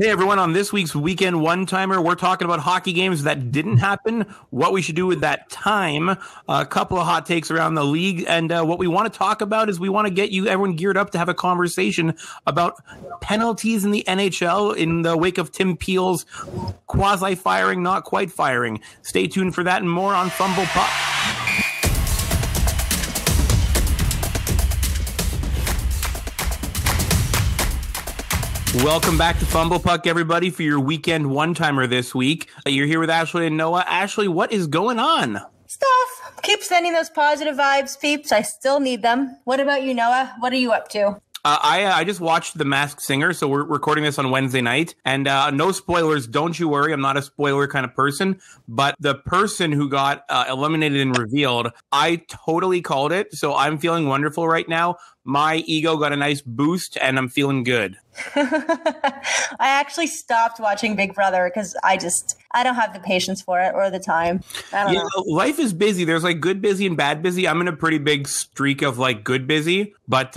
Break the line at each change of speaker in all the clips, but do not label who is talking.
Hey everyone, on this week's Weekend One-Timer, we're talking about hockey games that didn't happen, what we should do with that time, a couple of hot takes around the league, and what we want to talk about is we want to get everyone geared up to have a conversation about penalties in the NHL in the wake of Tim Peel's quasi-firing, not quite firing. Stay tuned for that and more on Fumble Puck. Welcome back to Fumble Puck, everybody, for your Weekend One-Timer this week. You're here with Ashley and Noah. Ashley, what is going on?
Stuff. Keep sending those positive vibes, peeps. I still need them. What about you, Noah? What are you up to?
I just watched The Masked Singer, so we're recording this on Wednesday night. And no spoilers, don't you worry. I'm not a spoiler kind of person. But the person who got eliminated and revealed, I totally called it. So I'm feeling wonderful right now. My ego got a nice boost, and I'm feeling good.
I actually stopped watching Big Brother because I don't have the patience for it or the time. I don't know.
Life is busy. There's like good busy and bad busy. I'm in a pretty big streak of like good busy, but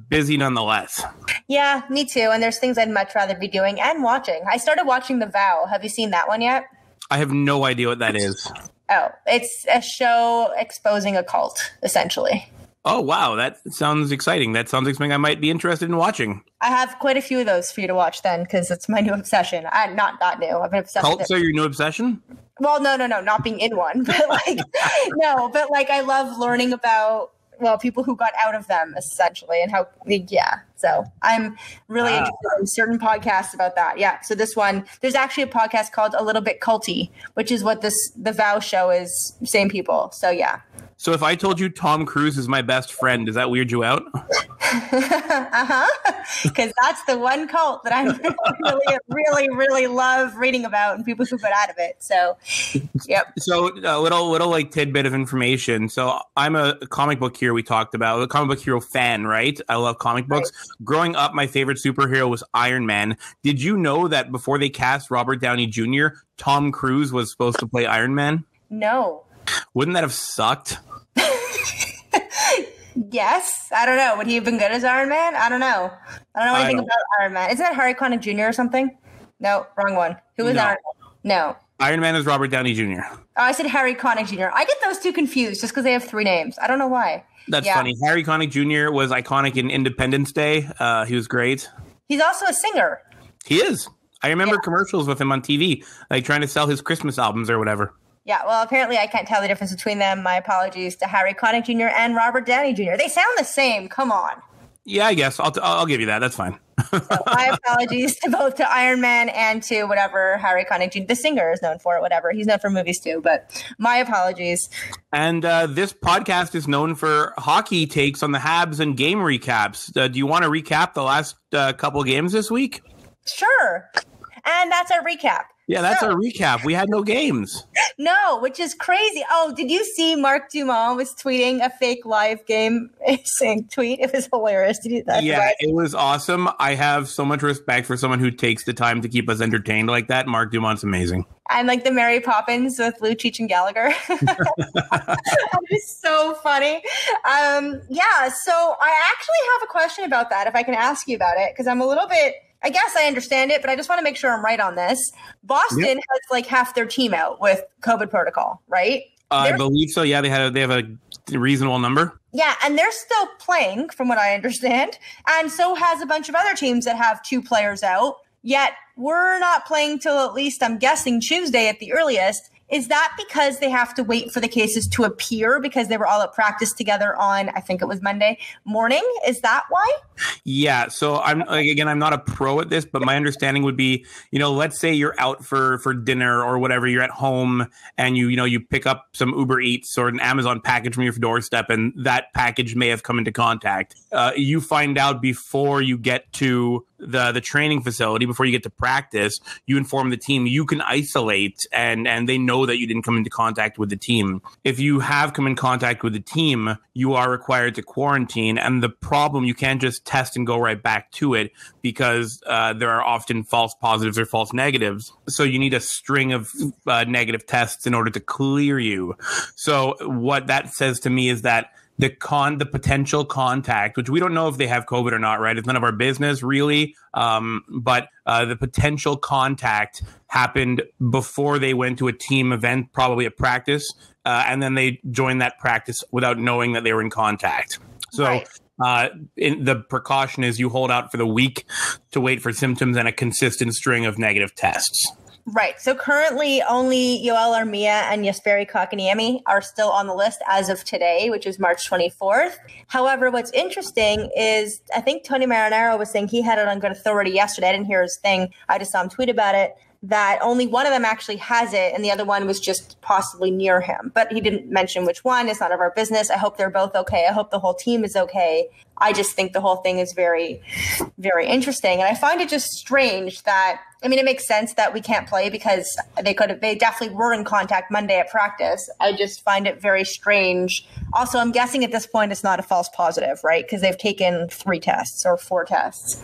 busy nonetheless.
Yeah, me too. And there's things I'd much rather be doing and watching. I started watching The Vow. Have you seen that one yet?
I have no idea what that is.
Oh, it's a show exposing a cult, essentially.
Oh, wow. That sounds exciting. That sounds like something I might be interested in watching.
I have quite a few of those for you to watch then, because it's my new obsession. Not new. I've been obsessed with it.
Cults are your new obsession?
Well, no, not being in one. But I love learning about, people who got out of them, essentially, and how, So I'm really interested in certain podcasts about that. Yeah. So this one, there's actually a podcast called A Little Bit Culty, which is what the Vow show is, same people. So, yeah.
So if I told you Tom Cruise is my best friend, does that weird you out?
Because that's the one cult that I really love reading about and people who got out of it. So, yep.
So a little like tidbit of information. So I'm a comic book hero we talked about, a comic book hero fan, right? I love comic books. Right. Growing up, my favorite superhero was Iron Man. Did you know that before they cast Robert Downey Jr., Tom Cruise was supposed to play Iron Man?
No.
Wouldn't that have sucked?
Yes. I don't know. Would he have been good as Iron Man? I don't know. I don't know anything about Iron Man. Isn't that Harry Connick Jr. or something? No, wrong one. Who was Iron Man? No.
Iron Man is Robert Downey Jr.
Oh, I said Harry Connick Jr. I get those two confused just because they have three names. I don't know why.
That's funny. Harry Connick Jr. was iconic in Independence Day. He was great.
He's also a singer.
He is. I remember commercials with him on TV, like trying to sell his Christmas albums or whatever.
Yeah, well, apparently I can't tell the difference between them. My apologies to Harry Connick Jr. and Robert Downey Jr. They sound the same. Come on.
Yeah, I guess. I'll give you that. That's fine.
So my apologies to both to Iron Man and to whatever Harry Connick Jr. The singer is known for, whatever. He's known for movies too, but my apologies.
And this podcast is known for hockey takes on the Habs and game recaps. Do you want to recap the last couple games this week?
Sure. And that's our recap.
Yeah, that's our recap. We had no games.
No, which is crazy. Oh, did you see Mark Dumont was tweeting a fake live game tweet? It was hilarious. Did you that?
Yeah, it was awesome. I have so much respect for someone who takes the time to keep us entertained like that. Mark Dumont's amazing.
And like the Mary Poppins with Lucic and Gallagher. It's so funny. So I actually have a question about that, if I can ask you about it, because I'm a little bit... I guess I understand it, but I just want to make sure I'm right on this. Boston has like half their team out with COVID protocol, right?
I believe so. Yeah, they have a reasonable number.
Yeah, and they're still playing, from what I understand. And so has a bunch of other teams that have two players out. Yet we're not playing till at least, I'm guessing, Tuesday at the earliest. Is that because they have to wait for the cases to appear because they were all at practice together on, I think it was Monday morning? Is that why?
Yeah. So I'm not a pro at this, but my understanding would be, let's say you're out for dinner or whatever, you're at home and you pick up some Uber Eats or an Amazon package from your doorstep and that package may have come into contact. You find out before you get to the training facility, before you get to practice, you inform the team. You can isolate and they know that you didn't come into contact with the team. If you have come in contact with the team, you are required to quarantine. And the problem, you can't just test and go right back to it because there are often false positives or false negatives. So you need a string of negative tests in order to clear you. So what that says to me is that the potential contact, which we don't know if they have COVID or not, right? It's none of our business really. But the potential contact happened before they went to a team event, probably at practice. And then they joined that practice without knowing that they were in contact. So
Right.
The precaution is you hold out for the week to wait for symptoms and a consistent string of negative tests.
Right. So currently only Yoel Armia and Jesperi Kotkaniemi are still on the list as of today, which is March 24th. However, what's interesting is I think Tony Marinaro was saying he had it on good authority yesterday. I didn't hear his thing. I just saw him tweet about it, that only one of them actually has it and the other one was just possibly near him. But he didn't mention which one. It's none of our business. I hope they're both okay. I hope the whole team is okay. I just think the whole thing is very, very interesting. And I find it just strange that, I mean, it makes sense that we can't play because they definitely were in contact Monday at practice. I just find it very strange. Also, I'm guessing at this point it's not a false positive, right? Because they've taken 3 tests or 4 tests.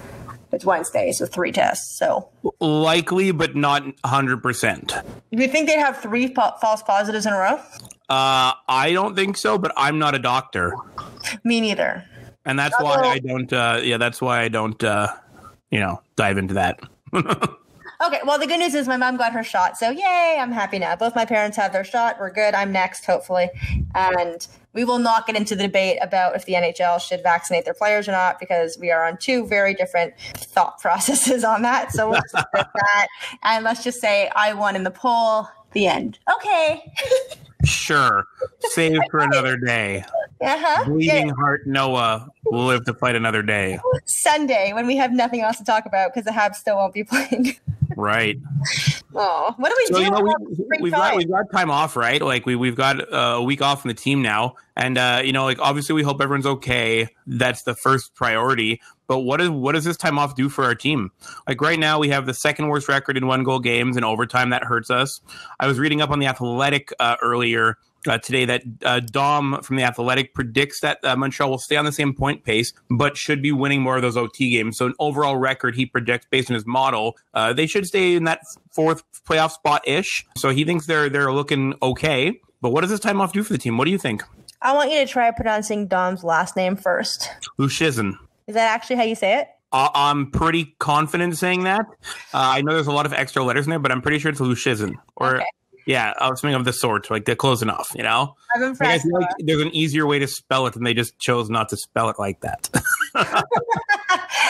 It's Wednesday, so 3 tests. So
likely, but not 100%.
Do you think they'd have 3 false positives in a row?
I don't think so, but I'm not a doctor.
Me neither.
And that's why I don't. That's why I don't. Dive into that.
Okay, well, the good news is my mom got her shot. So, yay, I'm happy now. Both my parents have their shot. We're good. I'm next, hopefully. And we will not get into the debate about if the NHL should vaccinate their players or not, because we are on 2 very different thought processes on that. So let's just put that. And let's just say I won in the poll. The end. Okay.
Sure. Save for another day. Bleeding heart Noah will live to fight another day.
Sunday, when we have nothing else to talk about because the Habs still won't be playing.
Right.
Oh, what do we do?
We've got time off, right? Like we've got a week off from the team now, and obviously we hope everyone's okay. That's the first priority. But what does this time off do for our team? Like right now, we have the second worst record in 1-goal games in overtime. That hurts us. I was reading up on the Athletic earlier today that Dom from the Athletic predicts that Montreal will stay on the same point pace, but should be winning more of those OT games. So an overall record he predicts based on his model, they should stay in that 4th playoff spot-ish. So he thinks they're looking okay. But what does this time off do for the team? What do you think?
I want you to try pronouncing Dom's last name first.
Lushizin.
Is that actually how you say it?
I'm pretty confident saying that. I know there's a lot of extra letters in there, but I'm pretty sure it's Lushizin. Or
okay.
Yeah, something of the sort. Like they're close enough, I'm
impressed.
I feel like there's an easier way to spell it, and they just chose not to spell it like that.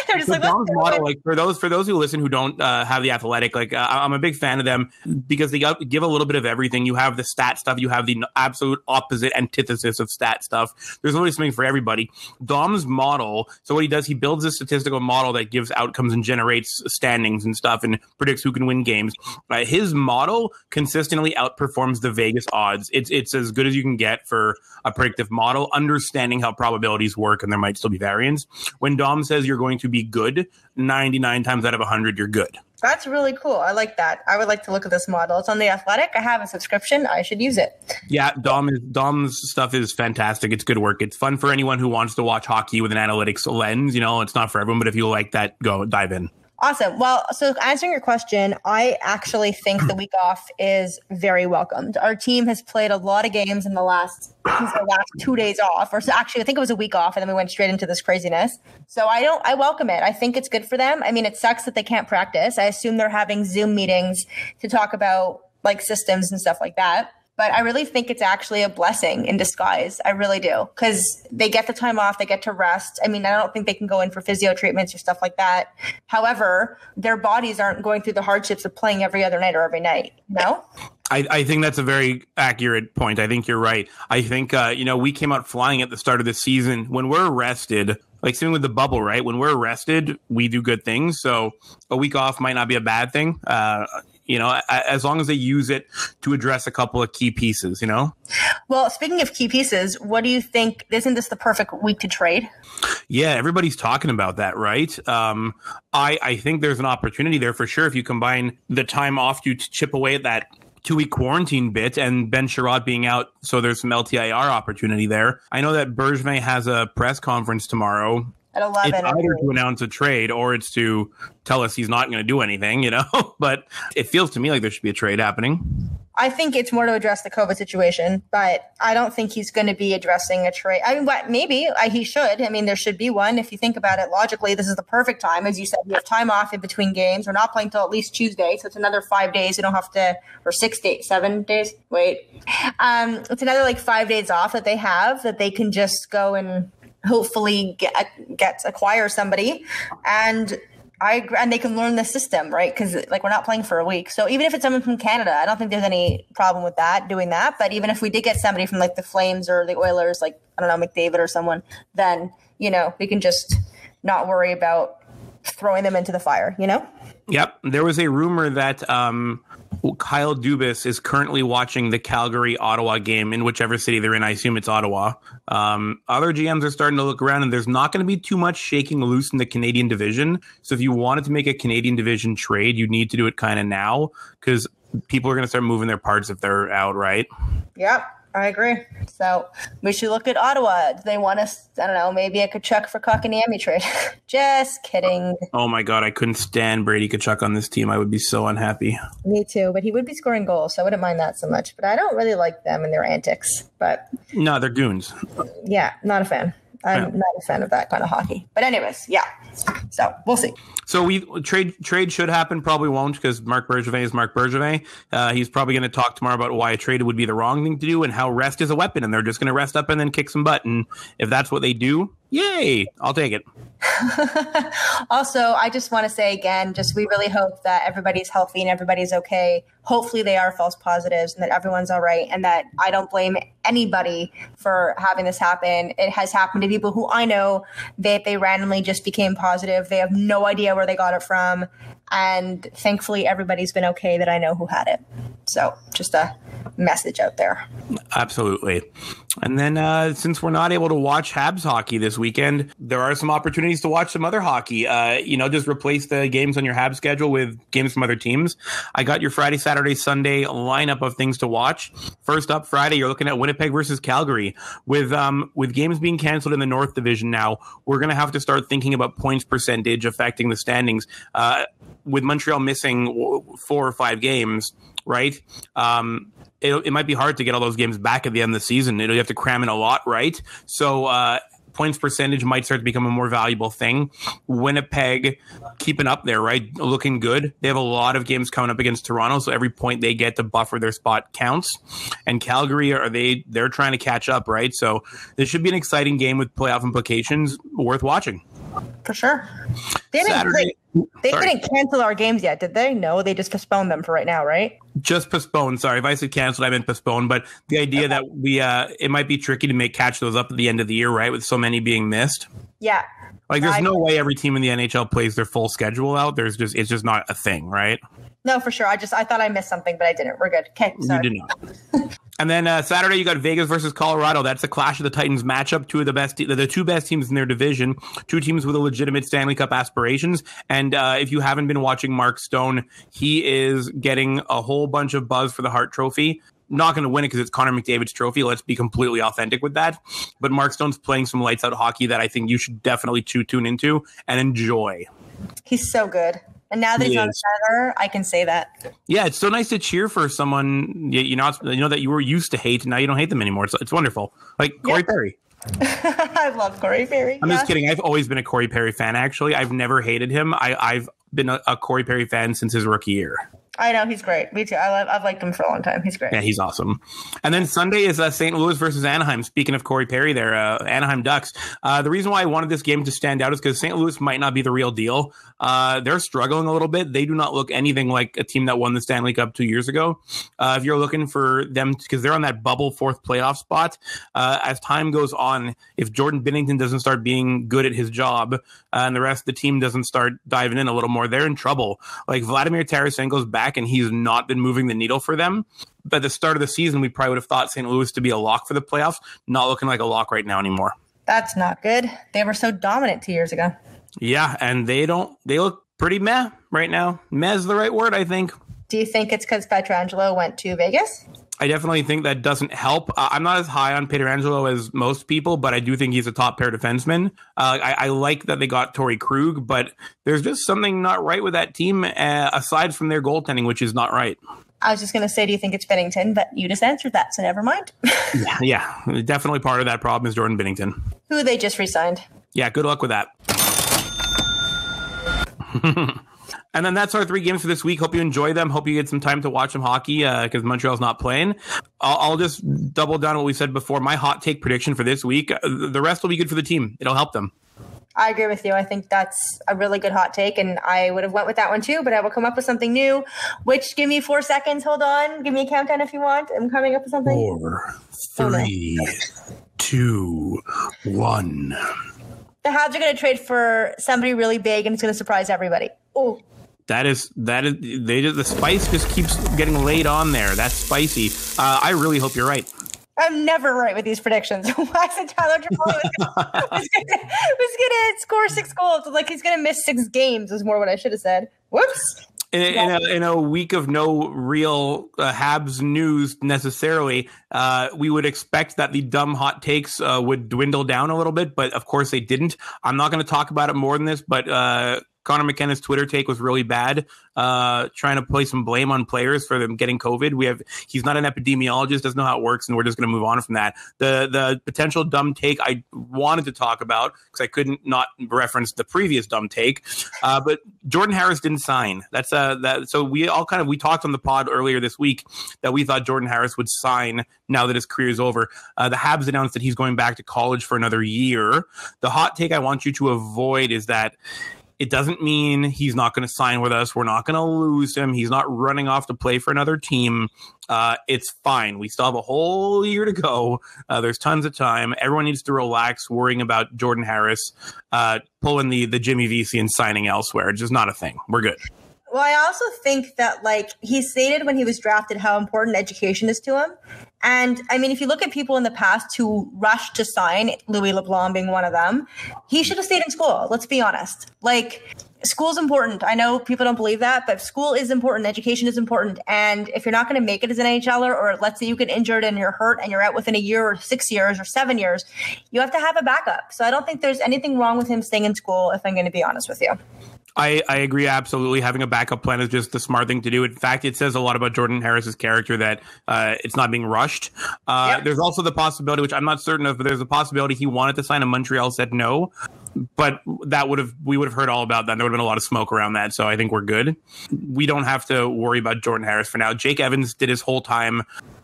They're just like,
Dom's model, like for those who listen who don't have the Athletic, like I'm a big fan of them because they give a little bit of everything. You have the stat stuff, you have the absolute opposite antithesis of stat stuff. There's literally something for everybody. Dom's model, so what he does, he builds a statistical model that gives outcomes and generates standings and stuff and predicts who can win games. His model consistently outperforms the Vegas odds. It's as good as you can get for a predictive model, understanding how probabilities work, and there might still be variance. When Dom says you're going to be good, 99 times out of 100, you're good.
That's really cool. I like that. I would like to look at this model. It's on the Athletic. I have a subscription. I should use it.
Yeah, Dom's stuff is fantastic. It's good work. It's fun for anyone who wants to watch hockey with an analytics lens. It's not for everyone, but if you like that, go dive in.
Awesome. Well, so answering your question, I actually think the week off is very welcomed. Our team has played a lot of games in the last 2 days off, or so actually I think it was a week off, and then we went straight into this craziness. So I welcome it. I think it's good for them. I mean, it sucks that they can't practice. I assume they're having Zoom meetings to talk about like systems and stuff like that. But I really think it's actually a blessing in disguise. I really do. Because they get the time off. They get to rest. I mean, I don't think they can go in for physio treatments or stuff like that. However, their bodies aren't going through the hardships of playing every other night or every night. No?
I think that's a very accurate point. I think you're right. I think, we came out flying at the start of the season. When we're rested, like same with the bubble, right? When we're rested, we do good things. So a week off might not be a bad thing. As long as they use it to address a couple of key pieces, Well, speaking of key pieces, what do you think? Isn't this the perfect week to trade? Yeah, everybody's talking about that, right? I think there's an opportunity there for sure if you combine the time off to chip away at that 2-week quarantine bit and Ben Sherrod being out, so there's some LTIR opportunity there. I know that Bergevin has a press conference tomorrow.
At 11.
It's either to announce a trade or it's to tell us he's not going to do anything, But it feels to me like there should be a trade happening.
I think it's more to address the COVID situation, but I don't think he's going to be addressing a trade. I mean, maybe he should. I mean, there should be one. If you think about it logically, this is the perfect time. As you said, we have time off in between games. We're not playing till at least Tuesday, so it's another 5 days. You don't have to, or 6 days, 7 days. Wait, it's another like 5 days off that they have that they can just go and hopefully acquire somebody and they can learn the system, right? Because like we're not playing for a week. So even if it's someone from Canada, I don't think there's any problem with doing that. But even if we did get somebody from like the Flames or the Oilers, like, I don't know, McDavid or someone, then, we can just not worry about throwing them into the fire,
Yep. There was a rumor that Kyle Dubas is currently watching the Calgary-Ottawa game in whichever city they're in. I assume it's Ottawa. Other GMs are starting to look around, and there's not going to be too much shaking loose in the Canadian division. So if you wanted to make a Canadian division trade, you need to do it kind of now because people are going to start moving their parts if they're out, right?
Yep. I agree. So we should look at Ottawa. Do they want us? I don't know. Maybe a Kachuk for Kotkaniemi trade. Just kidding.
Oh my God, I couldn't stand Brady Kachuk on this team. I would be so unhappy.
Me too. But he would be scoring goals, so I wouldn't mind that so much. But I don't really like them and their antics. But
no, they're goons.
Yeah, not a fan. I'm not a fan of that kind of hockey. But anyways, yeah. So we'll see.
So trade should happen, probably won't because Marc Bergevin is Marc Bergevin. He's probably going to talk tomorrow about why a trade would be the wrong thing to do and how rest is a weapon, and they're just going to rest up and then kick some butt. And if that's what they do, yay, I'll take it.
Also, I just want to say again, we really hope that everybody's healthy and everybody's okay. Hopefully they are false positives and that everyone's all right and that I don't blame anybody for having this happen. It has happened to people who I know that they randomly just became positive. They have no idea where they got it from. And thankfully everybody's been okay that I know who had it. So just a message out there.
Absolutely. And then since we're not able to watch Habs hockey this weekend, there are some opportunities to watch some other hockey. Just replace the games on your Habs schedule with games from other teams. I got your Friday, Saturday, Sunday lineup of things to watch. First up, Friday, you're looking at Winnipeg versus Calgary. With games being canceled in the North Division now, we're going to have to start thinking about points percentage affecting the standings. With Montreal missing 4 or 5 games, right? It might be hard to get all those games back at the end of the season. You have to cram in a lot, right? So points percentage might start to become a more valuable thing. Winnipeg keeping up there, right? Looking good. They have a lot of games coming up against Toronto, so every point they get to buffer their spot counts. And Calgary, they're trying to catch up, right? So this should be an exciting game with playoff implications worth watching.
For sure. They didn't cancel our games yet, did they? No, they just postponed them for right now, right?
Just postponed. Sorry, if I said canceled, I meant postponed. But the idea that it might be tricky to catch those up at the end of the year, right? With so many being missed. Yeah. There's no way every team in the NHL plays their full schedule out. It's just not a thing, right?
No, for sure. I thought I missed something, but I didn't. We're good. Okay, sorry.
You did not. And then Saturday, you got Vegas versus Colorado. That's a Clash of the Titans matchup. The two best teams in their division. Two teams with a legitimate Stanley Cup aspirations. And if you haven't been watching Mark Stone, he is getting a whole bunch of buzz for the Hart Trophy. Not going to win it because it's Connor McDavid's trophy. Let's be completely authentic with that. But Mark Stone's playing some lights out hockey that I think you should definitely tune into and enjoy.
He's so good. And now that he's on Senator, I can say that.
Yeah, it's so nice to cheer for someone that you were used to hate, and now you don't hate them anymore. It's wonderful. Like Corey Perry.
I love Corey Perry.
I'm just kidding. I've always been a Corey Perry fan, actually. I've never hated him. I've been a Corey Perry fan since his rookie year.
I know, he's great. Me too. I've liked him for a long time. He's great.
Yeah, he's awesome. And then Sunday is St. Louis versus Anaheim. Speaking of Corey Perry there, Anaheim Ducks. The reason why I wanted this game to stand out is because St. Louis might not be the real deal. They're struggling a little bit. They do not look anything like a team that won the Stanley Cup 2 years ago. If you're looking for them, because they're on that bubble 4th playoff spot, as time goes on, if Jordan Binnington doesn't start being good at his job and the rest of the team doesn't start diving in a little more, they're in trouble. Like Vladimir Tarasenko's back and he's not been moving the needle for them. But at the start of the season, we probably would have thought St. Louis to be a lock for the playoffs. Not looking like a lock right now anymore.
That's not good. They were so dominant 2 years ago.
Yeah, and they look pretty meh right now. Meh is the right word, I think.
Do you think it's because Pietrangelo went to Vegas?
I definitely think that doesn't help. I'm not as high on Pietrangelo as most people, but I do think he's a top pair defenseman. I like that they got Torrey Krug, but there's just something not right with that team aside from their goaltending, which is not right.
I was just going to say, do you think it's Binnington? But you just answered that, so never mind.
Yeah, definitely part of that problem is Jordan Binnington.
Who they just re-signed.
Yeah, good luck with that. And then that's our 3 games for this week. Hope you enjoy them. Hope you get some time to watch some hockey because Montreal's not playing. I'll just double down on what we said before. My hot take prediction for this week, the rest will be good for the team. It'll help them.
I agree with you. I think that's a really good hot take, and I would have went with that one too, but I will come up with something new, which give me 4 seconds. Hold on. Give me a countdown if you want. I'm coming up with something.
4, 3, 2, 1.
The Habs are going to trade for somebody really big, and it's going to surprise everybody. Oh.
The spice just keeps getting laid on there. That's spicy. I really hope you're right.
I'm never right with these predictions. Why is it Tyler Toffoli was going to score 6 goals? Like he's going to miss 6 games is more what I should have said. Whoops.
In a week of no real Habs news necessarily, we would expect that the dumb hot takes would dwindle down a little bit, but of course they didn't. I'm not going to talk about it more than this, but Connor McKenna's Twitter take was really bad, trying to place some blame on players for them getting COVID. He's not an epidemiologist, doesn't know how it works, and we're just going to move on from that. The potential dumb take I wanted to talk about, because I couldn't not reference the previous dumb take, but Jordan Harris didn't sign. So we talked on the pod earlier this week that we thought Jordan Harris would sign now that his career is over. The Habs announced that he's going back to college for another year. The hot take I want you to avoid is that it doesn't mean he's not going to sign with us. We're not going to lose him. He's not running off to play for another team. It's fine. We still have a whole year to go. There's tons of time. Everyone needs to relax worrying about Jordan Harris pulling the Jimmy Vesey and signing elsewhere. It's just not a thing. We're good.
Well, I also think that, he stated when he was drafted how important education is to him. And, I mean, if you look at people in the past who rushed to sign, Louis LeBlanc being one of them, he should have stayed in school. Let's be honest. School's important. I know people don't believe that, but school is important. Education is important. And if you're not going to make it as an NHLer, or let's say you get injured and you're hurt and you're out within a year or 6 years or 7 years, you have to have a backup. So I don't think there's anything wrong with him staying in school, if I'm going to be honest with you.
I agree, absolutely. Having a backup plan is just the smart thing to do. In fact, it says a lot about Jordan Harris's character that it's not being rushed. Yep. There's also the possibility, which I'm not certain of, but there's a possibility he wanted to sign and Montreal said no. But we would have heard all about that. There would have been a lot of smoke around that. So I think we're good. We don't have to worry about Jordan Harris for now. Jake Evans did his whole time.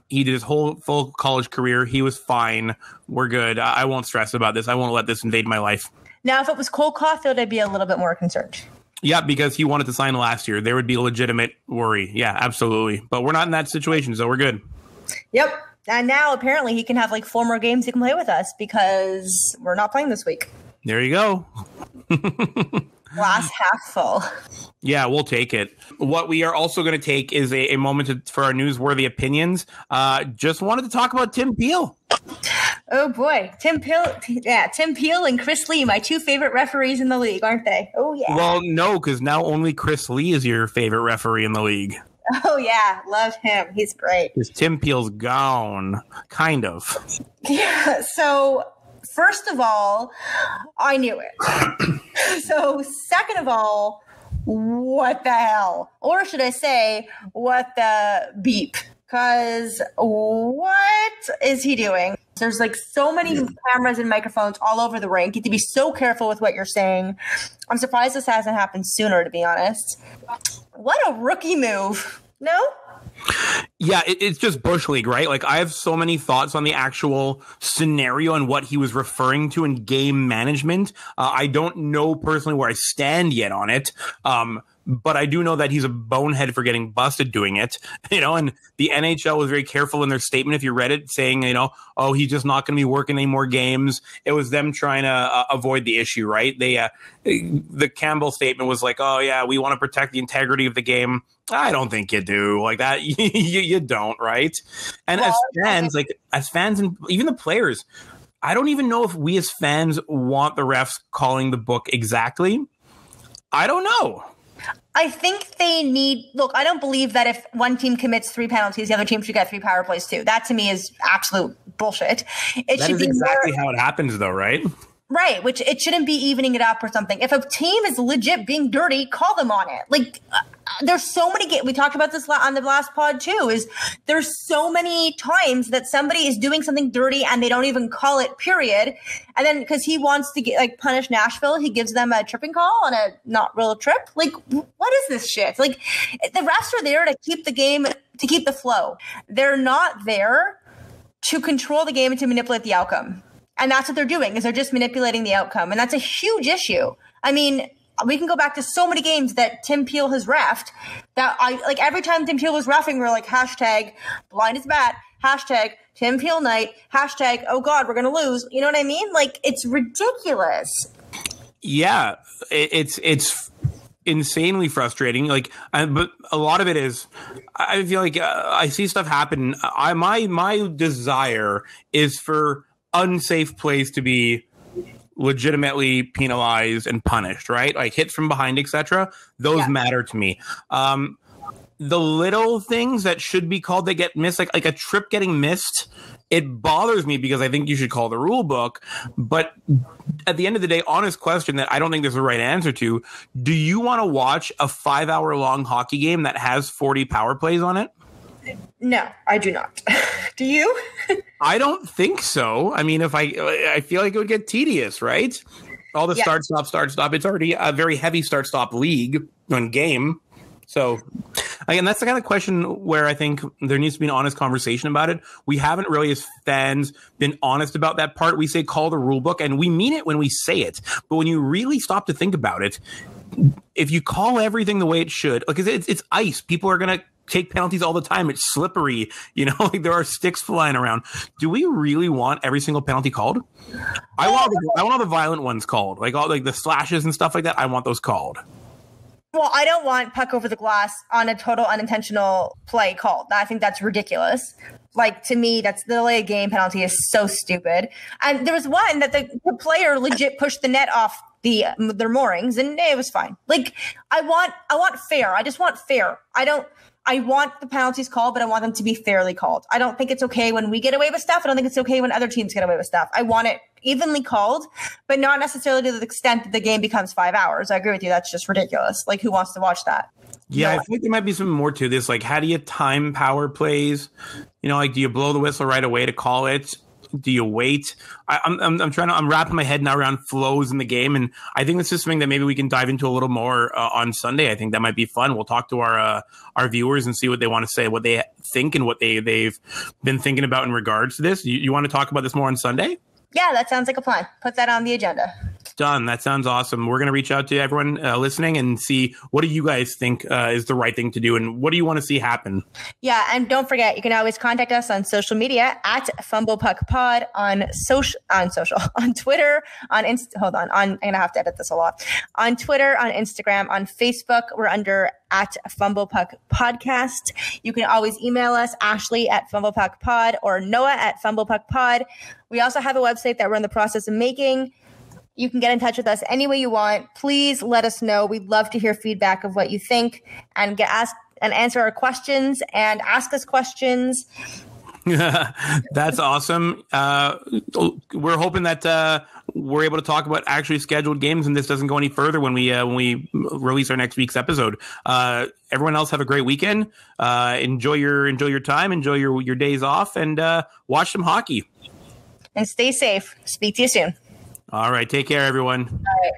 He did his whole full college career. He was fine. We're good. I won't stress about this. I won't let this invade my life.
Now, if it was Cole Caulfield, I'd be a little bit more concerned.
Yeah, because he wanted to sign last year. There would be a legitimate worry. Yeah, absolutely. But we're not in that situation, so we're good.
Yep. And now apparently he can have 4 more games he can play with us because we're not playing this week.
There you go.
Glass half full.
Yeah, we'll take it. What we are also going to take is a moment for our newsworthy opinions. Just wanted to talk about Tim Peel.
Oh boy, Tim Peel and Chris Lee, my 2 favorite referees in the league, aren't they? Oh yeah.
Well, no, because now only Chris Lee is your favorite referee in the league.
Oh yeah, love him. He's great.
Because Tim Peel's gone, kind of.
Yeah. So first of all, I knew it. So second of all, what the hell? Or should I say, what the beep? Because what is he doing? There's so many cameras and microphones all over the rink. You have to be so careful with what you're saying. I'm surprised this hasn't happened sooner, to be honest. What a rookie move. No?
Yeah, it's just Bush League, right? I have so many thoughts on the actual scenario and what he was referring to in game management. I don't know personally where I stand yet on it. But I do know that he's a bonehead for getting busted doing it, and the NHL was very careful in their statement. If you read it, saying, he's just not going to be working any more games. It was them trying to avoid the issue, right? The Campbell statement was oh yeah, we want to protect the integrity of the game. I don't think you do like that. You don't, right? And as fans and even the players, I don't even know if we as fans want the refs calling the book exactly. I don't know.
I think they need – look, I don't believe that if one team commits 3 penalties, the other team should get 3 power plays too. That to me is absolute bullshit.
That is exactly how it happens though, right?
Right, which it shouldn't be evening it up or something. If a team is legit being dirty, call them on it. there's so many we talked about this on the last pod too, is there's so many times that somebody is doing something dirty and they don't even call it, period. And then because he wants to get punish Nashville, he gives them a tripping call on a not real trip. What is this shit? The refs are there to keep the game, to keep the flow. They're not there to control the game and to manipulate the outcome. And that's what they're doing, is they're just manipulating the outcome. And that's a huge issue. I mean, we can go back to so many games that Tim Peel has reffed that every time Tim Peel was reffing, we're like, hashtag blind as bat, hashtag Tim Peel night, hashtag, oh God, we're going to lose. You know what I mean? It's ridiculous.
Yeah, it's insanely frustrating. But a lot of it is, I feel like I see stuff happen. My desire is for unsafe plays to be legitimately penalized and punished, right? Hits from behind, etc. Those matter to me. The little things that should be called that get missed, like a trip getting missed, it bothers me because I think you should call the rule book. But at the end of the day, honest question that I don't think there's a right answer to: do you want to watch a 5-hour long hockey game that has 40 power plays on it?
No, I do not. Do you?
I don't think so. I mean, if I feel like it would get tedious, right? All the start, stop. It's already a very heavy start, stop league on game. So, again, that's the kind of question where I think there needs to be an honest conversation about it. We haven't really, as fans, been honest about that part. We say call the rule book, and we mean it when we say it. But when you really stop to think about it, if you call everything the way it should, because it's ice, people are going to take penalties all the time. It's slippery, there are sticks flying around. Do we really want every single penalty called? I want all the violent ones called, all the slashes and stuff like that. I want those called.
Well, I don't want puck over the glass on a total unintentional play called. I think that's ridiculous. To me, that's the delay of game penalty is so stupid. And there was one that the player legit pushed the net off their moorings, and it was fine. I want fair. I just want fair. I want the penalties called, but I want them to be fairly called. I don't think it's okay when we get away with stuff. I don't think it's okay when other teams get away with stuff. I want it evenly called, but not necessarily to the extent that the game becomes 5 hours. I agree with you. That's just ridiculous. Who wants to watch that?
Yeah, I think there might be some more to this. How do you time power plays? Do you blow the whistle right away to call it? Do you wait? I'm wrapping my head now around flows in the game, and I think this is something that maybe we can dive into a little more on Sunday. I think that might be fun. We'll talk to our viewers and see what they want to say, what they think, and what they've been thinking about in regards to this. You want to talk about this more on Sunday?
Yeah, that sounds like a plan. Put that on the agenda.
Done. That sounds awesome. We're going to reach out to everyone listening and see what do you guys think is the right thing to do, and what do you want to see happen? Yeah, and don't forget, you can always contact us on social media at Fumble Puck Pod on Twitter, I'm gonna have to edit this a lot. On Twitter, on Instagram, on Facebook, we're under at Fumble Puck Podcast. You can always email us, Ashley at Fumble Puck Pod or Noah at Fumble Puck Pod. We also have a website that we're in the process of making. You can get in touch with us any way you want. Please let us know. We'd love to hear feedback of what you think and answer our questions and ask us questions. That's awesome. We're hoping that we're able to talk about actually scheduled games and this doesn't go any further when we release our next week's episode. Everyone else have a great weekend. Enjoy your time. Enjoy your days off and watch some hockey. And stay safe. Speak to you soon. All right. Take care, everyone. All right.